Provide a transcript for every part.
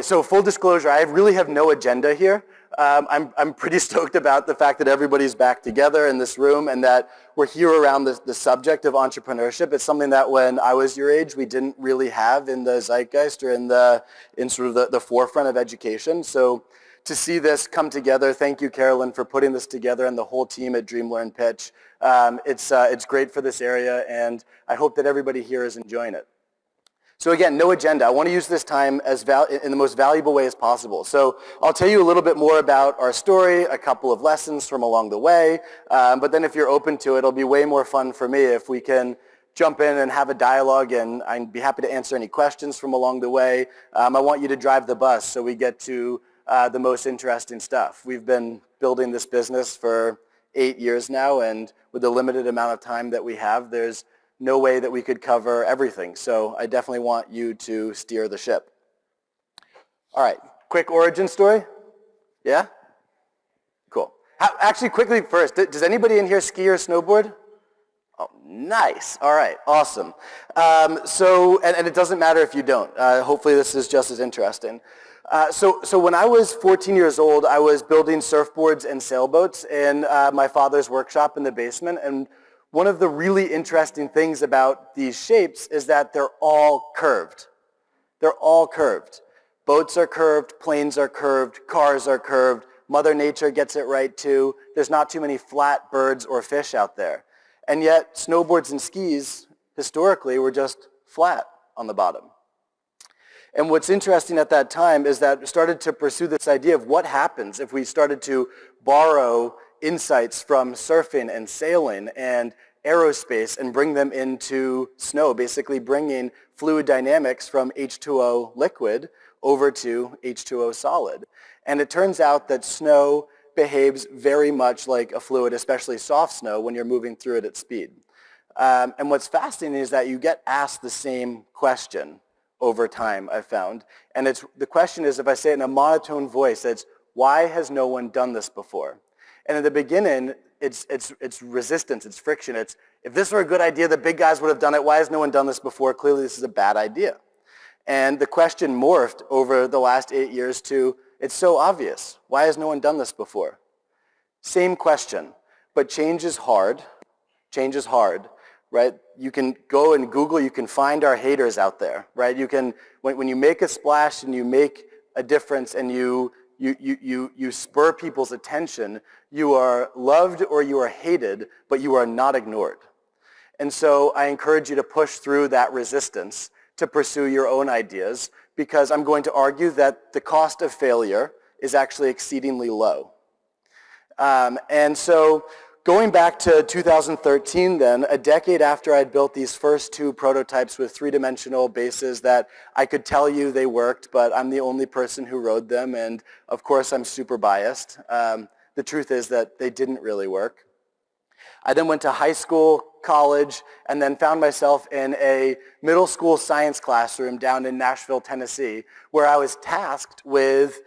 So full disclosure, I really have no agenda here. I'm pretty stoked about the fact that everybody's back together in this room and that we're here around the subject of entrepreneurship. It's something that when I was your age, we didn't really have in the zeitgeist or in sort of the forefront of education. So to see this come together, thank you, Carolyn, for putting this together and the whole team at Dream Learn Pitch. It's great for this area, and I hope that everybody here is enjoying it. So again, no agenda. I want to use this time in the most valuable way as possible. So I'll tell you a little bit more about our story, a couple of lessons from along the way, but then if you're open to it, it'll be way more fun for me if we can jump in and have a dialogue, and I'd be happy to answer any questions from along the way. I want you to drive the bus so we get to the most interesting stuff. We've been building this business for 8 years now, and with the limited amount of time that we have, there's no way that we could cover everything. So I definitely want you to steer the ship. All right, quick origin story? Yeah? Cool. Actually, quickly first, does anybody in here ski or snowboard? Oh, nice. All right, awesome. And it doesn't matter if you don't. Hopefully this is just as interesting. So when I was 14 years old, I was building surfboards and sailboats in my father's workshop in the basement, and one of the really interesting things about these shapes is that they're all curved. They're all curved. Boats are curved, planes are curved, cars are curved. Mother Nature gets it right too. There's not too many flat birds or fish out there. And yet snowboards and skis historically were just flat on the bottom. And what's interesting at that time is that we started to pursue this idea of what happens if we started to borrow insights from surfing and sailing and aerospace and bring them into snow, basically bringing fluid dynamics from H2O liquid over to H2O solid. And it turns out that snow behaves very much like a fluid, especially soft snow, when you're moving through it at speed. And what's fascinating is that you get asked the same question over time, I've found. And the question is, if I say it in a monotone voice, it's, why has no one done this before? And in the beginning, it's resistance, it's friction. It's, if this were a good idea, the big guys would have done it. Why has no one done this before? Clearly, this is a bad idea. And the question morphed over the last 8 years to, it's so obvious. Why has no one done this before? Same question, but change is hard. Change is hard, right? You can go and Google, you can find our haters out there, right? You can, when you make a splash and you make a difference and you spur people's attention, you are loved or you are hated, but you are not ignored. And so I encourage you to push through that resistance to pursue your own ideas, because I'm going to argue that the cost of failure is actually exceedingly low. And so going back to 2013 then, a decade after I'd built these first 2 prototypes with 3-dimensional bases that I could tell you they worked, but I'm the only person who rode them, and of course I'm super biased. The truth is that they didn't really work. I then went to high school, college, and then found myself in a middle school science classroom down in Nashville, Tennessee, where I was tasked with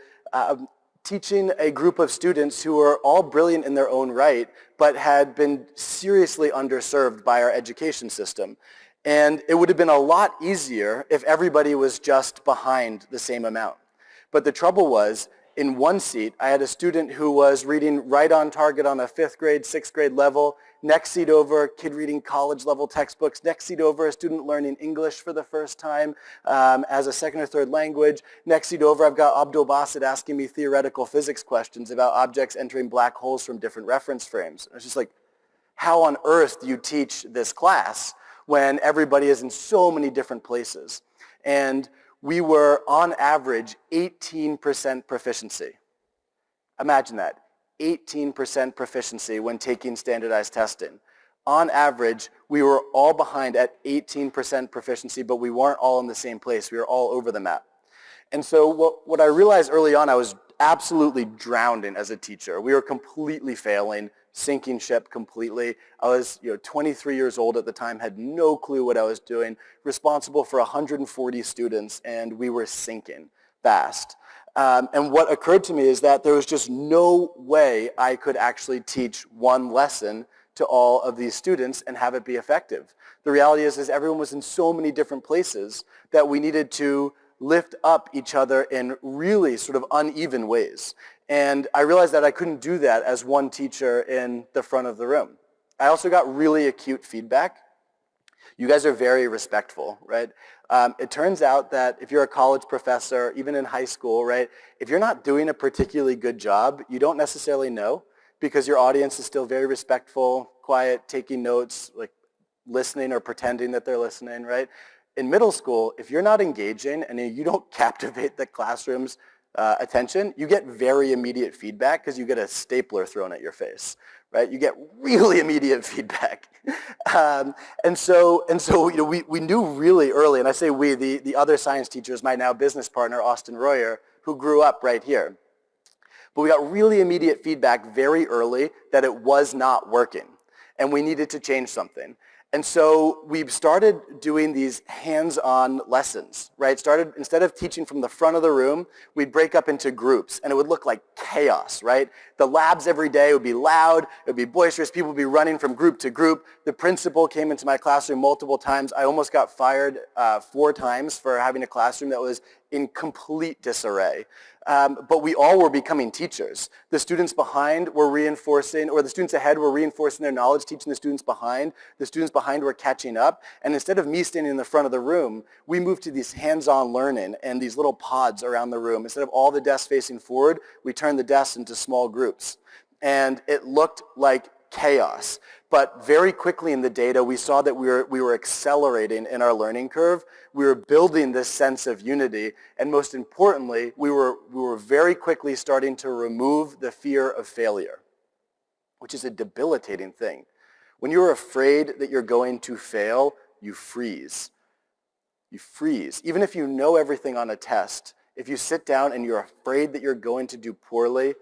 teaching a group of students who were all brilliant in their own right, but had been seriously underserved by our education system. And it would have been a lot easier if everybody was just behind the same amount. But the trouble was, in one seat, I had a student who was reading right on target on a 5th grade, 6th grade level. Next seat over, kid reading college level textbooks. Next seat over, a student learning English for the first time as a second or third language. Next seat over, I've got Abdul Basit asking me theoretical physics questions about objects entering black holes from different reference frames. I was just like, how on earth do you teach this class when everybody is in so many different places? And we were, on average, 18% proficiency. Imagine that, 18% proficiency when taking standardized testing. On average, we were all behind at 18% proficiency, but we weren't all in the same place. We were all over the map. And so what I realized early on, I was absolutely drowning as a teacher. We were completely failing, sinking ship completely. I was 23 years old at the time, had no clue what I was doing, responsible for 140 students, and we were sinking fast. And what occurred to me is that there was just no way I could actually teach one lesson to all of these students and have it be effective. The reality is everyone was in so many different places that we needed to lift up each other in really sort of uneven ways. And I realized that I couldn't do that as one teacher in the front of the room. I also got really acute feedback. You guys are very respectful, right? It turns out that if you're a college professor, even in high school, right, if you're not doing a particularly good job, you don't necessarily know because your audience is still very respectful, quiet, taking notes, like listening or pretending that they're listening, right? In middle school, if you're not engaging and you don't captivate the classroom's attention, you get very immediate feedback because you get a stapler thrown at your face, right? You get really immediate feedback. And so we knew really early, and I say we, the other science teacher is my now business partner, Austin Royer, who grew up right here. But we got really immediate feedback very early that it was not working, and we needed to change something. And so we started doing these hands-on lessons, right? Instead of teaching from the front of the room, we'd break up into groups, and it would look like chaos, right? The labs every day would be loud, it would be boisterous, people would be running from group to group. The principal came into my classroom multiple times. I almost got fired 4 times for having a classroom that was in complete disarray. But we all were becoming teachers. The students behind were reinforcing, or the students ahead were reinforcing their knowledge, teaching the students behind. The students behind were catching up. And instead of me standing in the front of the room, we moved to these hands-on learning and these little pods around the room. Instead of all the desks facing forward, we turned the desks into small groups. And it looked like chaos. But very quickly in the data, we saw that we were accelerating in our learning curve. We were building this sense of unity. And most importantly, we were very quickly starting to remove the fear of failure, which is a debilitating thing. When you're afraid that you're going to fail, you freeze. You freeze. Even if you know everything on a test, if you sit down and you're afraid that you're going to do poorly,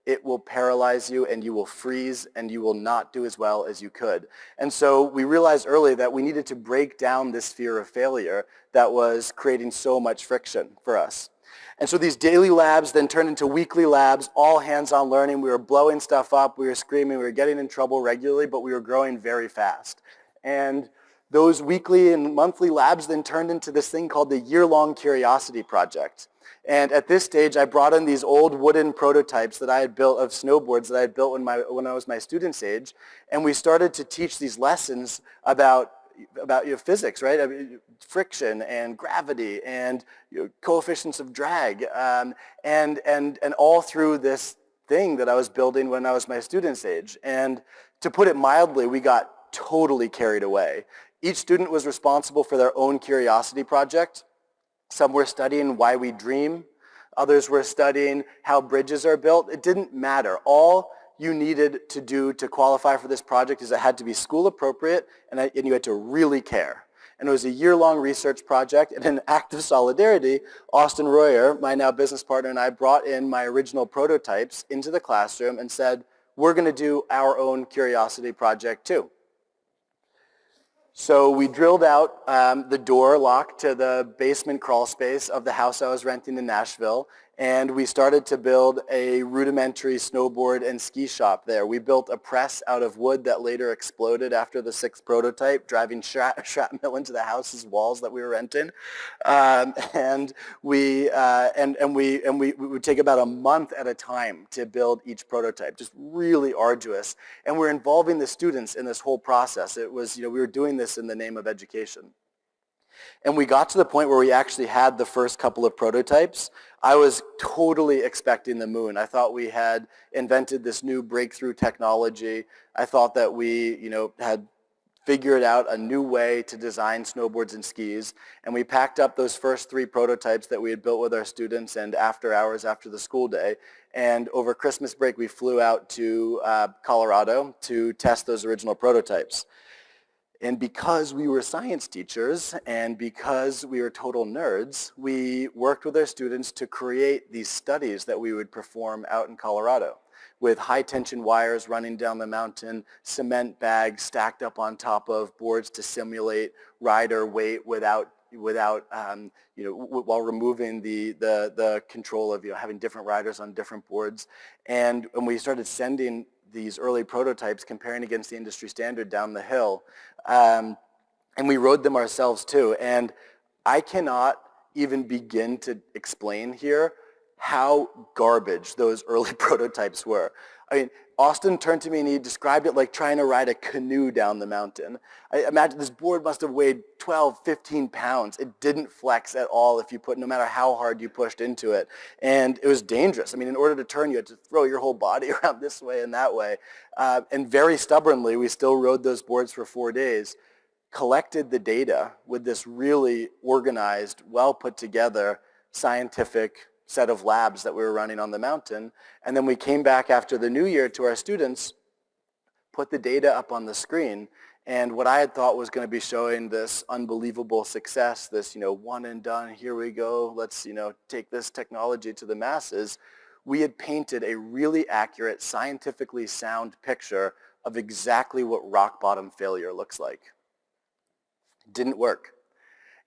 it will paralyze you and you will freeze and you will not do as well as you could. And so we realized early that we needed to break down this fear of failure that was creating so much friction for us. And so these daily labs then turned into weekly labs, all hands-on learning. We were blowing stuff up, we were screaming, we were getting in trouble regularly, but we were growing very fast. And those weekly and monthly labs then turned into this thing called the year-long Curiosity Project. And at this stage, I brought in these old wooden prototypes that I had built of snowboards that I had built when I was my student's age, and we started to teach these lessons about physics, right? I mean, friction and gravity and coefficients of drag, and all through this thing that I was building when I was my student's age. And to put it mildly, we got totally carried away. Each student was responsible for their own curiosity project. Some were studying why we dream. Others were studying how bridges are built. It didn't matter. All you needed to do to qualify for this project is it had to be school appropriate and you had to really care. And it was a year-long research project. And in an act of solidarity, Austin Royer, my now business partner, and I brought in my original prototypes into the classroom and said, we're going to do our own curiosity project too. So we drilled out the door lock to the basement crawl space of the house I was renting in Nashville, and we started to build a rudimentary snowboard and ski shop there. We built a press out of wood that later exploded after the 6th prototype, driving shrapnel into the house's walls that we were renting. And we would take about a month at a time to build each prototype, just really arduous. And we're involving the students in this whole process. It was, we were doing this in the name of education. And we got to the point where we actually had the first couple of prototypes. I was totally expecting the moon. I thought we had invented this new breakthrough technology. I thought that we, had figured out a new way to design snowboards and skis. And we packed up those first 3 prototypes that we had built with our students and after hours after the school day. And over Christmas break, we flew out to Colorado to test those original prototypes. And because we were science teachers and because we were total nerds, we worked with our students to create these studies that we would perform out in Colorado with high-tension wires running down the mountain, cement bags stacked up on top of boards to simulate rider weight while removing the control of having different riders on different boards. And when we started sending these early prototypes, comparing against the industry standard down the hill, and we rode them ourselves too. And I cannot even begin to explain here how garbage those early prototypes were. I mean, Austin turned to me and he described it like trying to ride a canoe down the mountain. I imagine this board must have weighed 12, 15 pounds. It didn't flex at all no matter how hard you pushed into it. And it was dangerous. I mean, in order to turn, you had to throw your whole body around this way and that way. And very stubbornly, we still rode those boards for 4 days, collected the data with this really organized, well put together scientific set of labs that we were running on the mountain. And then we came back after the new year to our students, put the data up on the screen, and what I had thought was going to be showing this unbelievable success, this, one and done, here we go, let's, take this technology to the masses, we had painted a really accurate, scientifically sound picture of exactly what rock bottom failure looks like. Didn't work.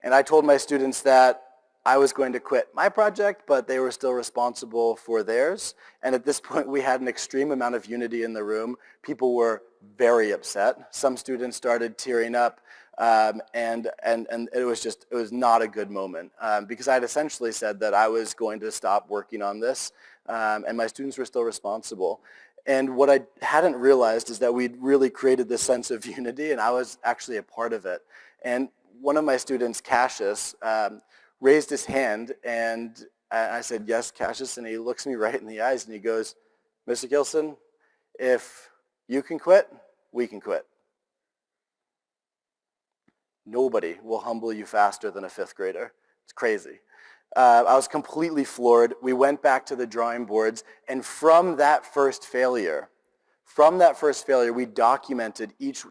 And I told my students that I was going to quit my project, but they were still responsible for theirs. And at this point, we had an extreme amount of unity in the room. People were very upset. Some students started tearing up, and it was not a good moment because I had essentially said that I was going to stop working on this, and my students were still responsible. And what I hadn't realized is that we'd really created this sense of unity, and I was actually a part of it. And one of my students, Cassius, raised his hand, and I said, yes, Cassius, and he looks me right in the eyes, and he goes, Mr. Gilson, if you can quit, we can quit. Nobody will humble you faster than a fifth grader. It's crazy. I was completely floored. We went back to the drawing boards, and from that first failure, we documented each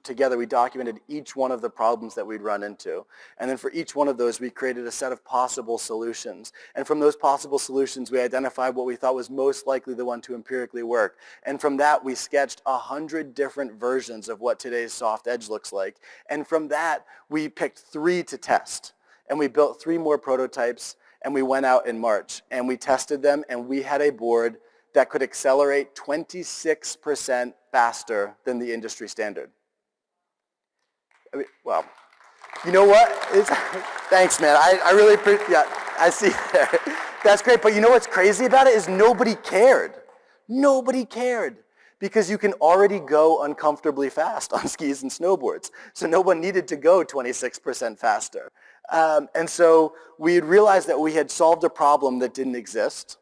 one of the problems that we'd run into. And then for each one of those, we created a set of possible solutions. And from those possible solutions, we identified what we thought was most likely the one to empirically work. And from that, we sketched 100 different versions of what today's soft edge looks like. And from that, we picked 3 to test. And we built 3 more prototypes, and we went out in March. And we tested them, and we had a board that could accelerate 26% faster than the industry standard. I mean, well, you know what? Thanks, man. I really appreciate, yeah, I see there. That's great, but you know what's crazy about it is nobody cared. Nobody cared because you can already go uncomfortably fast on skis and snowboards. So no one needed to go 26% faster. And so we had realized that we had solved a problem that didn't exist,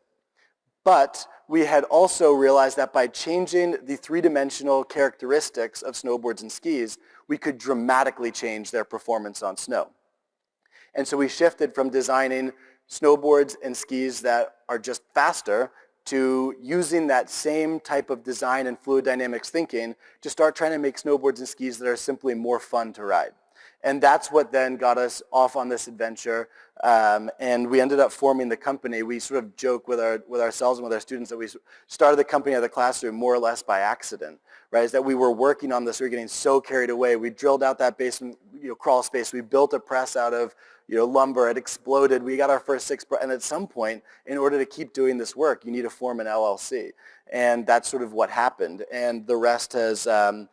but we had also realized that by changing the 3-dimensional characteristics of snowboards and skis, we could dramatically change their performance on snow. And so we shifted from designing snowboards and skis that are just faster to using that same type of design and fluid dynamics thinking to start trying to make snowboards and skis that are simply more fun to ride. And that's what then got us off on this adventure, and we ended up forming the company. We sort of joke with ourselves and with our students that we started the company out of the classroom more or less by accident, right? Is that we were working on this, we were getting so carried away. We drilled out that basement, crawl space. We built a press out of, lumber. It exploded. We got our first 6, and at some point, in order to keep doing this work, you need to form an LLC, and that's sort of what happened. And the rest has sort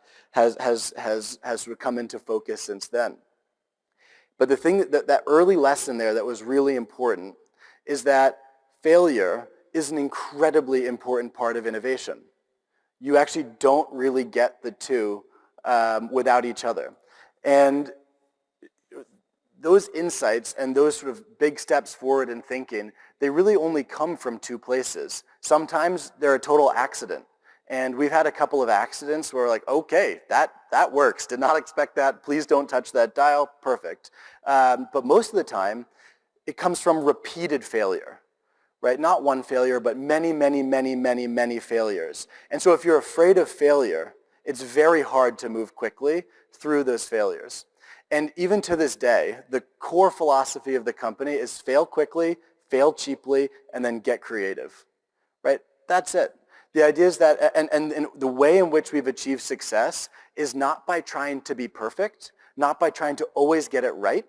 of come into focus since then. But the thing that early lesson there that was really important is that failure is an incredibly important part of innovation. You actually don't really get the two without each other. And those insights and those sort of big steps forward in thinking, they really only come from 2 places. Sometimes they're a total accident. And we've had a couple of accidents where we're like, okay, that works. Did not expect that. Please don't touch that dial. Perfect. But most of the time, it comes from repeated failure, right? Not one failure, but many, many, many, many, many failures. And so if you're afraid of failure, it's very hard to move quickly through those failures. And even to this day, the core philosophy of the company is fail quickly, fail cheaply, and then get creative, right? That's it. The idea is that, and the way in which we've achieved success is not by trying to be perfect, not by trying to always get it right,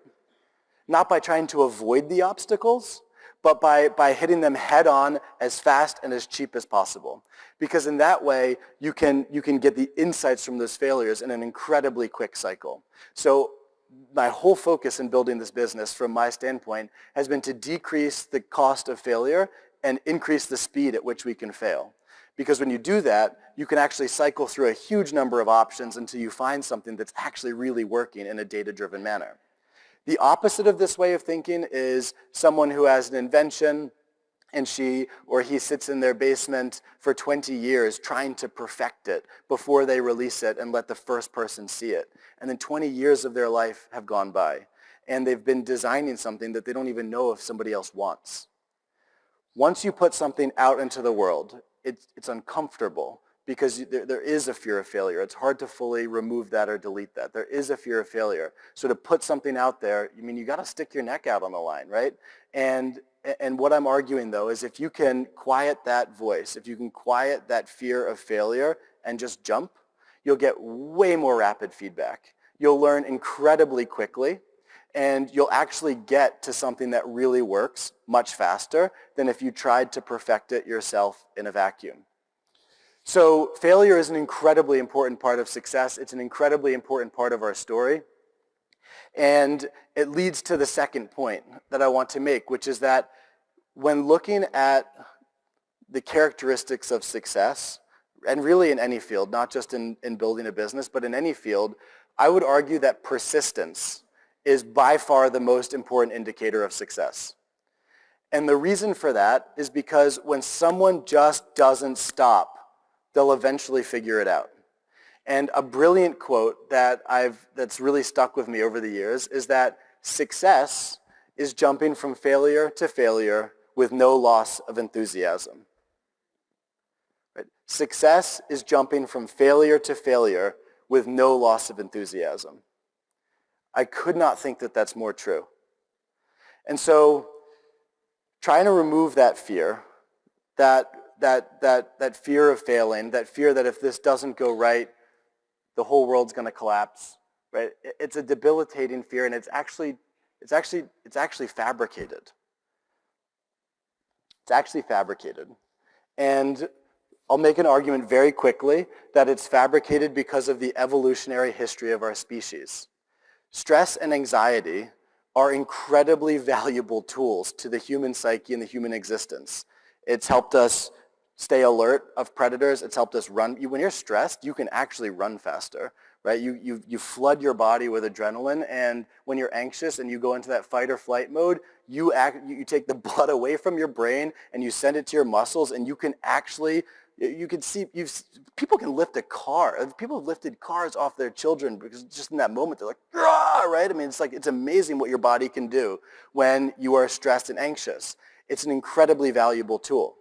not by trying to avoid the obstacles, but by hitting them head on as fast and as cheap as possible. Because in that way, you can get the insights from those failures in an incredibly quick cycle. So my whole focus in building this business from my standpoint has been to decrease the cost of failure and increase the speed at which we can fail. Because when you do that, you can actually cycle through a huge number of options until you find something that's actually really working in a data-driven manner. The opposite of this way of thinking is someone who has an invention and she or he sits in their basement for 20 years trying to perfect it before they release it and let the first person see it. And then 20 years of their life have gone by, and they've been designing something that they don't even know if somebody else wants. Once you put something out into the world, it's uncomfortable because there is a fear of failure. It's hard to fully remove that or delete that. There is a fear of failure. So to put something out there, you got to stick your neck out on the line, right? And what I'm arguing, though, is if you can quiet that voice, if you can quiet that fear of failure and just jump, you'll get way more rapid feedback. You'll learn incredibly quickly, and you'll actually get to something that really works much faster than if you tried to perfect it yourself in a vacuum. So failure is an incredibly important part of success. It's an incredibly important part of our story. And it leads to the second point that I want to make, which is that when looking at the characteristics of success, and really in any field, not just in building a business, but in any field, I would argue that persistence is by far the most important indicator of success. And the reason for that is because when someone just doesn't stop, they'll eventually figure it out. And a brilliant quote that's really stuck with me over the years is that success is jumping from failure to failure with no loss of enthusiasm. Right? Success is jumping from failure to failure with no loss of enthusiasm. I could not think that that's more true. And so trying to remove that fear, that fear of failing, that fear that if this doesn't go right, the whole world's going to collapse, right? It's a debilitating fear, and it's actually fabricated. It's actually fabricated. And I'll make an argument very quickly that it's fabricated because of the evolutionary history of our species. Stress and anxiety are incredibly valuable tools to the human psyche and the human existence. It's helped us stay alert of predators. It's helped us run. When you're stressed, you can actually run faster, right? You flood your body with adrenaline, and when you're anxious and you go into that fight or flight mode, you take the blood away from your brain and you send it to your muscles, and you can actually, you can see, people can lift a car. People have lifted cars off their children because just in that moment they're like, rah, right? It's amazing what your body can do when you are stressed and anxious. It's an incredibly valuable tool.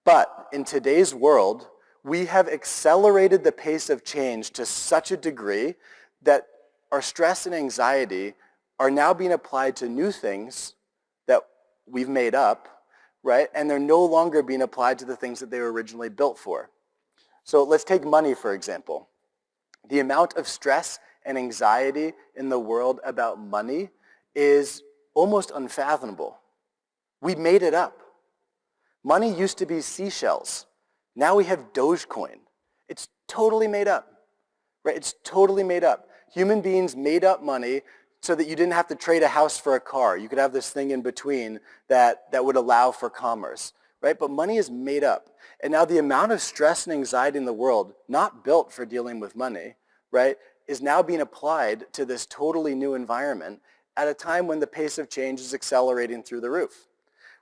But in today's world, we have accelerated the pace of change to such a degree that our stress and anxiety are now being applied to new things that we've made up, right? And they're no longer being applied to the things that they were originally built for. So let's take money, for example. The amount of stress and anxiety in the world about money is almost unfathomable. We made it up. Money used to be seashells. Now we have Dogecoin. It's totally made up, right? It's totally made up. Human beings made up money so that you didn't have to trade a house for a car. You could have this thing in between that would allow for commerce, right? But money is made up. And now the amount of stress and anxiety in the world, not built for dealing with money, right, is now being applied to this totally new environment at a time when the pace of change is accelerating through the roof.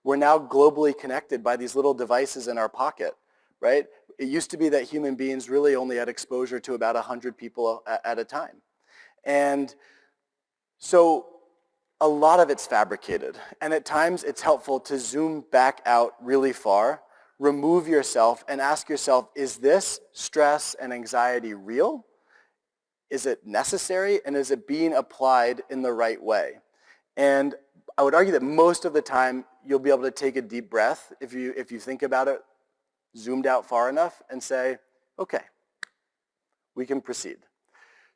We're now globally connected by these little devices in our pocket, right? It used to be that human beings really only had exposure to about 100 people at a time. And so a lot of it's fabricated. And at times it's helpful to zoom back out really far, remove yourself, and ask yourself, is this stress and anxiety real? Is it necessary? And is it being applied in the right way? And I would argue that most of the time you'll be able to take a deep breath if you think about it, zoomed out far enough, and say, okay, we can proceed.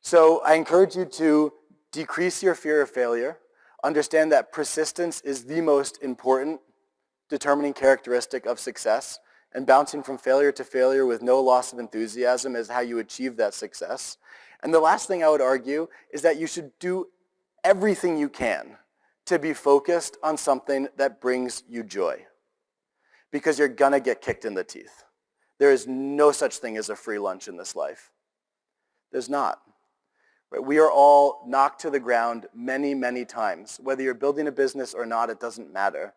So I encourage you to decrease your fear of failure, understand that persistence is the most important determining characteristic of success, And bouncing from failure to failure with no loss of enthusiasm is how you achieve that success. And the last thing I would argue is that you should do everything you can to be focused on something that brings you joy, because you're gonna get kicked in the teeth. There is no such thing as a free lunch in this life. There's not. Right? We are all knocked to the ground many, many times. Whether you're building a business or not, it doesn't matter.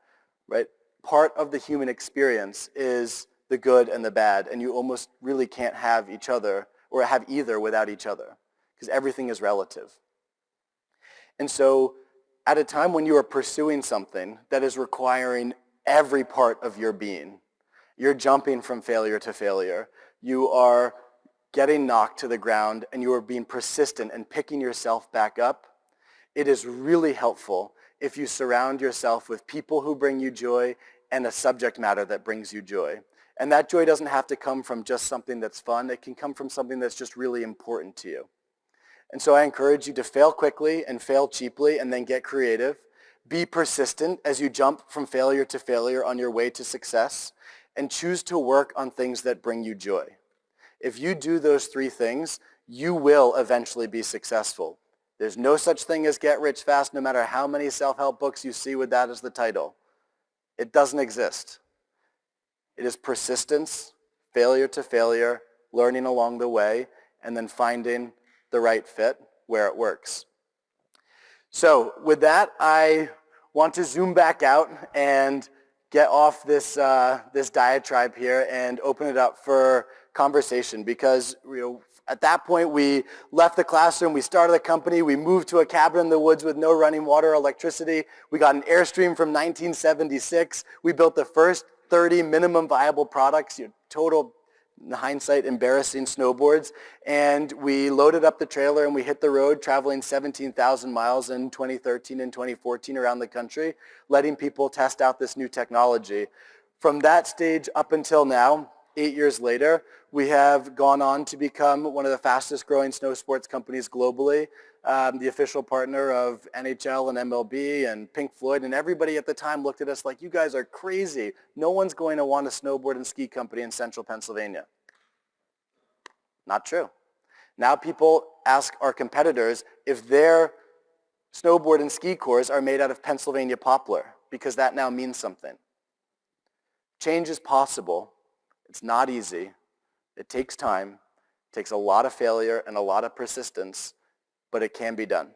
Right? Part of the human experience is the good and the bad, and you almost really can't have each other or have either without each other, because everything is relative. And so at a time when you are pursuing something that is requiring every part of your being, you're jumping from failure to failure, you are getting knocked to the ground, and you are being persistent and picking yourself back up, it is really helpful if you surround yourself with people who bring you joy and a subject matter that brings you joy. And that joy doesn't have to come from just something that's fun. It can come from something that's just really important to you. And so I encourage you to fail quickly and fail cheaply and then get creative. Be persistent as you jump from failure to failure on your way to success, and choose to work on things that bring you joy. If you do those three things, you will eventually be successful. There's no such thing as get rich fast, no matter how many self-help books you see with that as the title. It doesn't exist. It is persistence, failure to failure, learning along the way, and then finding the right fit where it works. So with that, I want to zoom back out and get off this diatribe here and open it up for conversation, because at that point we left the classroom, we started a company, we moved to a cabin in the woods with no running water or electricity, we got an Airstream from 1976, we built the first 30 minimum viable products, total, in hindsight, embarrassing snowboards, and we loaded up the trailer and we hit the road, traveling 17,000 miles in 2013 and 2014 around the country, letting people test out this new technology. From that stage up until now, 8 years later, we have gone on to become one of the fastest growing snow sports companies globally, the official partner of NHL and MLB and Pink Floyd, and everybody at the time looked at us like, you guys are crazy. No one's going to want a snowboard and ski company in central Pennsylvania. Not true. Now people ask our competitors if their snowboard and ski cores are made out of Pennsylvania poplar, because that now means something. Change is possible. It's not easy. It takes time. It takes a lot of failure and a lot of persistence, but it can be done.